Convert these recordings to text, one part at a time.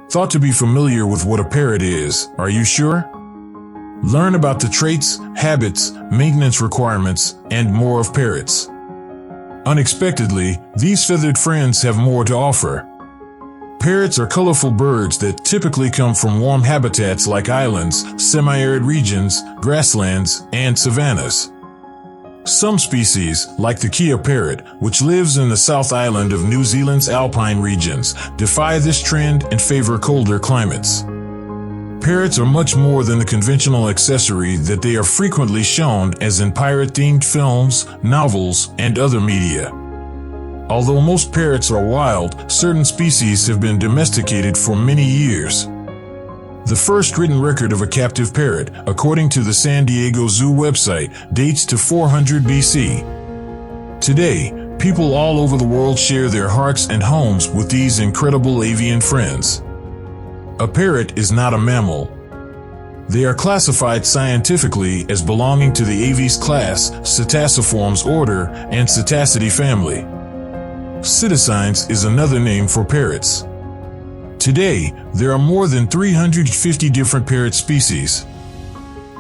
thought to be familiar with what a parrot is. Are you sure? Learn about the traits, habits, maintenance requirements, and more of parrots. Unexpectedly, these feathered friends have more to offer. Parrots are colorful birds that typically come from warm habitats like islands, semi-arid regions, grasslands, and savannas. Some species, like the Kea parrot, which lives in the South Island of New Zealand's alpine regions, defy this trend and favor colder climates. Parrots are much more than the conventional accessory that they are frequently shown as in pirate-themed films, novels, and other media. Although most parrots are wild, certain species have been domesticated for many years. The first written record of a captive parrot, according to the San Diego Zoo website, dates to 400 BC. Today, people all over the world share their hearts and homes with these incredible avian friends. A parrot is not a mammal. They are classified scientifically as belonging to the Aves class, Cetaciformes order, and Cetacidae family. Psittacines is another name for parrots. Today, there are more than 350 different parrot species.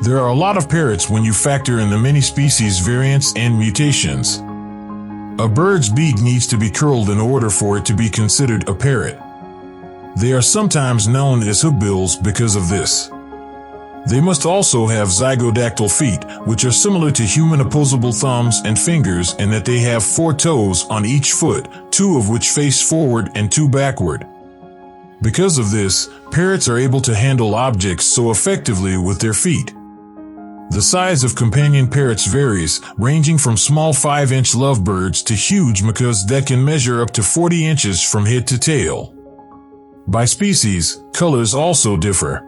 There are a lot of parrots when you factor in the many species variants and mutations. A bird's beak needs to be curled in order for it to be considered a parrot. They are sometimes known as hookbills because of this. They must also have zygodactyl feet, which are similar to human opposable thumbs and fingers in that they have 4 toes on each foot, 2 of which face forward and 2 backward. Because of this, parrots are able to handle objects so effectively with their feet. The size of companion parrots varies, ranging from small 5-inch lovebirds to huge macaws that can measure up to 40 inches from head to tail. By species, colors also differ.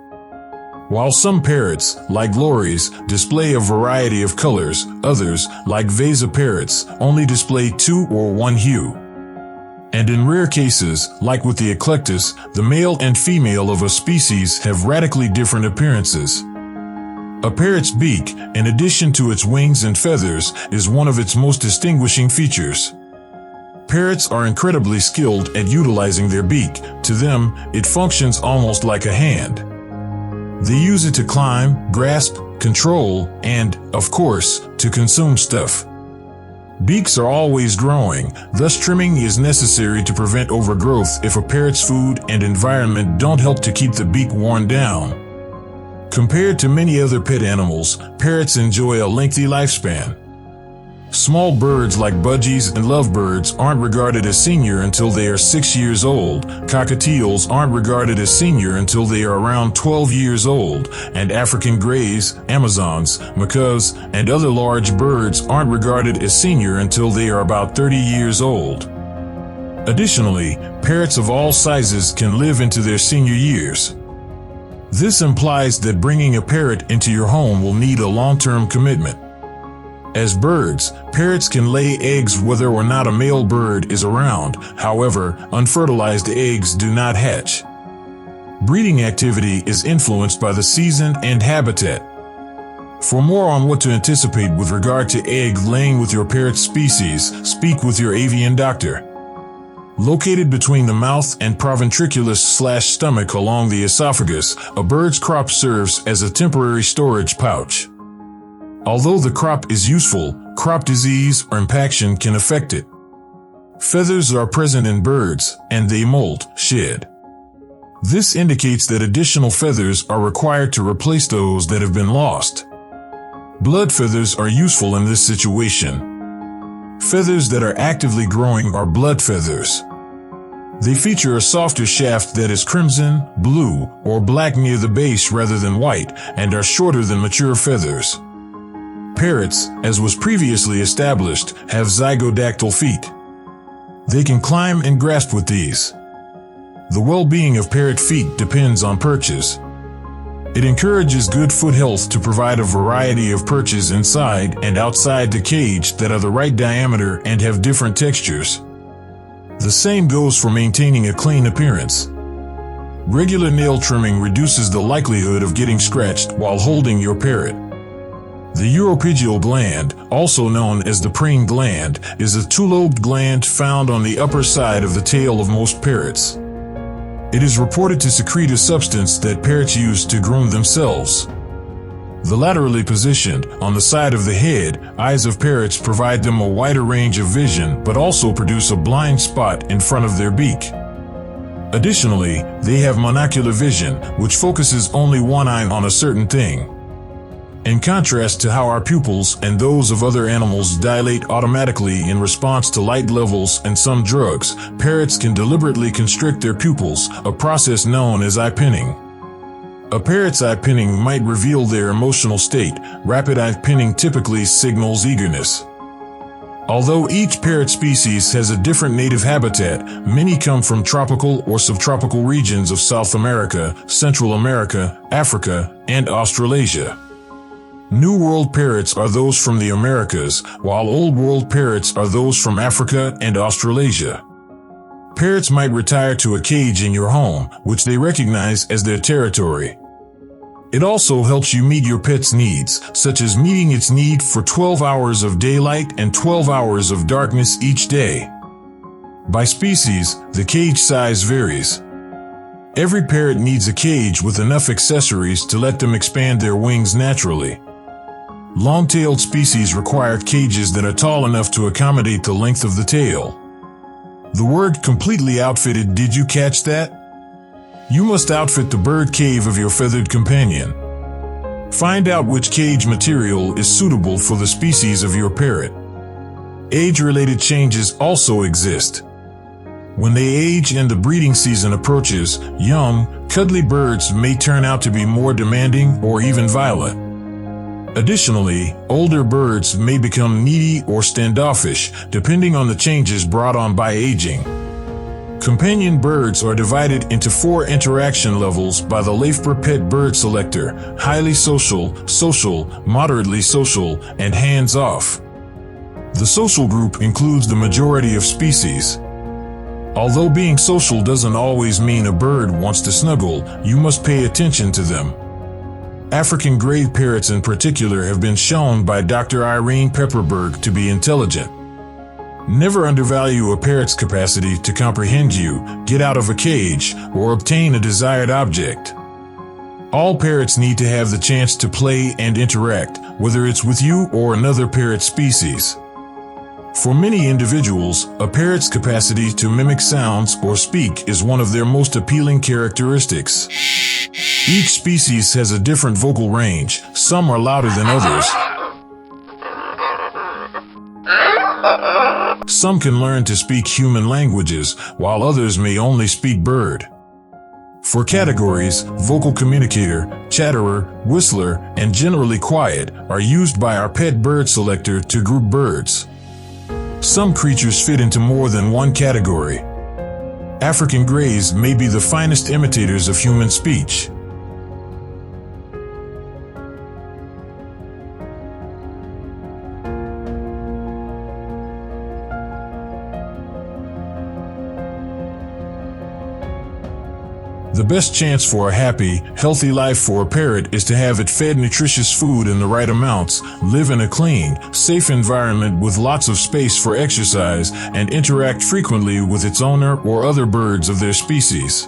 While some parrots, like lories, display a variety of colors, others, like Vasa parrots, only display 2 or 1 hue. And in rare cases, like with the eclectus, the male and female of a species have radically different appearances. A parrot's beak, in addition to its wings and feathers, is one of its most distinguishing features. Parrots are incredibly skilled at utilizing their beak. To them, it functions almost like a hand. They use it to climb, grasp, control, and, of course, to consume stuff. Beaks are always growing, thus trimming is necessary to prevent overgrowth if a parrot's food and environment don't help to keep the beak worn down. Compared to many other pet animals, parrots enjoy a lengthy lifespan. Small birds like budgies and lovebirds aren't regarded as senior until they are 6 years old, cockatiels aren't regarded as senior until they are around 12 years old, and African greys, Amazons, macaws, and other large birds aren't regarded as senior until they are about 30 years old. Additionally, parrots of all sizes can live into their senior years. This implies that bringing a parrot into your home will need a long-term commitment. As birds, parrots can lay eggs whether or not a male bird is around. However, unfertilized eggs do not hatch. Breeding activity is influenced by the season and habitat. For more on what to anticipate with regard to egg laying with your parrot species, speak with your avian doctor. Located between the mouth and proventriculus/stomach along the esophagus, a bird's crop serves as a temporary storage pouch. Although the crop is useful, crop disease or impaction can affect it. Feathers are present in birds, and they molt, shed. This indicates that additional feathers are required to replace those that have been lost. Blood feathers are useful in this situation. Feathers that are actively growing are blood feathers. They feature a softer shaft that is crimson, blue, or black near the base rather than white, and are shorter than mature feathers. Parrots, as was previously established, have zygodactyl feet. They can climb and grasp with these. The well-being of parrot feet depends on perches. It encourages good foot health to provide a variety of perches inside and outside the cage that are the right diameter and have different textures. The same goes for maintaining a clean appearance. Regular nail trimming reduces the likelihood of getting scratched while holding your parrot. The uropygial gland, also known as the preen gland, is a two-lobed gland found on the upper side of the tail of most parrots. It is reported to secrete a substance that parrots use to groom themselves. The laterally positioned, on the side of the head, eyes of parrots provide them a wider range of vision but also produce a blind spot in front of their beak. Additionally, they have monocular vision, which focuses only one eye on a certain thing. In contrast to how our pupils and those of other animals dilate automatically in response to light levels and some drugs, parrots can deliberately constrict their pupils, a process known as eye pinning. A parrot's eye pinning might reveal their emotional state. Rapid eye pinning typically signals eagerness. Although each parrot species has a different native habitat, many come from tropical or subtropical regions of South America, Central America, Africa, and Australasia. New World parrots are those from the Americas, while Old World parrots are those from Africa and Australasia. Parrots might retire to a cage in your home, which they recognize as their territory. It also helps you meet your pet's needs, such as meeting its need for 12 hours of daylight and 12 hours of darkness each day. By species, the cage size varies. Every parrot needs a cage with enough accessories to let them expand their wings naturally. Long-tailed species require cages that are tall enough to accommodate the length of the tail. The word completely outfitted, did you catch that? You must outfit the bird cave of your feathered companion. Find out which cage material is suitable for the species of your parrot. Age-related changes also exist. When they age and the breeding season approaches, young, cuddly birds may turn out to be more demanding or even violent. Additionally, older birds may become needy or standoffish, depending on the changes brought on by aging. Companion birds are divided into 4 interaction levels by the Leifber Pet Bird Selector: highly social, social, moderately social, and hands-off. The social group includes the majority of species. Although being social doesn't always mean a bird wants to snuggle, you must pay attention to them. African gray parrots in particular have been shown by Dr. Irene Pepperberg to be intelligent. Never undervalue a parrot's capacity to comprehend you, get out of a cage, or obtain a desired object. All parrots need to have the chance to play and interact, whether it's with you or another parrot species. For many individuals, a parrot's capacity to mimic sounds or speak is one of their most appealing characteristics. Each species has a different vocal range. Some are louder than others. Some can learn to speak human languages, while others may only speak bird. For categories, vocal communicator, chatterer, whistler, and generally quiet are used by our pet bird selector to group birds. Some creatures fit into more than one category. African greys may be the finest imitators of human speech. The best chance for a happy, healthy life for a parrot is to have it fed nutritious food in the right amounts, live in a clean, safe environment with lots of space for exercise, and interact frequently with its owner or other birds of their species.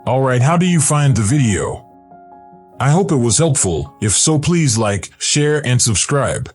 Alright, how do you find the video? I hope it was helpful. If so, please like, share, and subscribe.